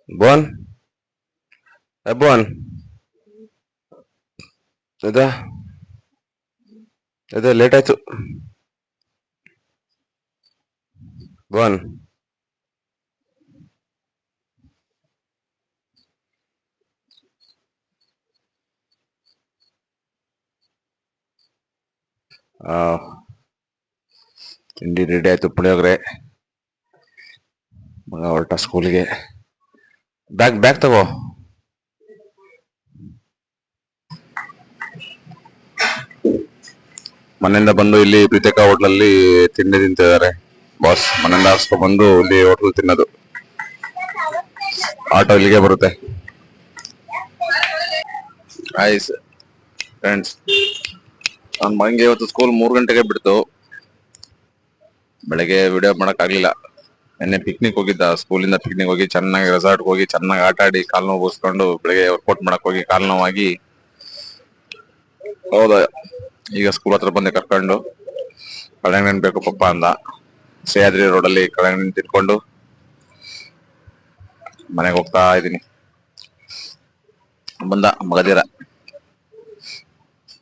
ಬೋನ್ ಬೋನ್ ಇದಾ ಇದು ಲೇಟ್ ಆಯ್ತು ಬೋನ್. ಆ ತಿಂಡಿ ರೆಡಿ ಆಯ್ತು, ಪುಳಿಯೋಗರೆ. ಮಗ ಹೊರಟ ಸ್ಕೂಲಿಗೆ. ಬ್ಯಾಗ್ ಬ್ಯಾಗ್ ತಗೋ. ಮನೆಯಿಂದ ಬಂದು ಇಲ್ಲಿ ಪ್ರೀತಕ ಹೋಟ್ಲಲ್ಲಿ ತಿಂಡಿ ತಿಂತಿದ್ದಾರೆ ಬಾಸ್. ಮನೆಯಿಂದ ಹಾರ್ಸ್ಕೊಂಡ್ ಬಂದು ಇಲ್ಲಿ ಹೋಟ್ಲ್ ತಿನ್ನೋದು. ಆಟೋ ಇಲ್ಲಿಗೆ ಬರುತ್ತೆ. ಆಯ್ಸ್ ಫ್ರೆಂಡ್ಸ್, ನನ್ನ ಮಗಂಗೆ ಇವತ್ತು ಸ್ಕೂಲ್ 3 ಗಂಟೆಗೆ ಬಿಡ್ತು. ಬೆಳಗ್ಗೆ ವಿಡಿಯೋ ಮಾಡಕ್ ಆಗ್ಲಿಲ್ಲ. ನಿನ್ನೆ ಪಿಕ್ನಿಕ್ ಹೋಗಿದ್ದ, ಸ್ಕೂಲಿಂದ ಪಿಕ್ನಿಕ್ ಹೋಗಿ ಚೆನ್ನಾಗಿ ರೆಸಾರ್ಟ್ ಹೋಗಿ ಚೆನ್ನಾಗಿ ಆಟ ಆಡಿ ಕಾಲ್ ನೋವು ಬೋಸ್ಕೊಂಡು ಬೆಳಗ್ಗೆ ವರ್ಕೌಟ್ ಮಾಡಕ್ ಹೋಗಿ ಕಾಲ್ ನೋವಾಗಿ ಹೌದಾ. ಈಗ ಸ್ಕೂಲ್ ಹತ್ರ ಬಂದೆ ಕರ್ಕೊಂಡು. ಕಳಂಗಡಿ ಬೇಕು ಪಪ್ಪ ಅಂದ. ಸಹ್ಯಾದ್ರಿ ರೋಡಲ್ಲಿ ಕಳಂಗಡಿ ತಿನ್ಕೊಂಡು ಮನೆಗೆ ಹೋಗ್ತಾ ಇದೀನಿ. ಬಂದ ಮಗದೀರ.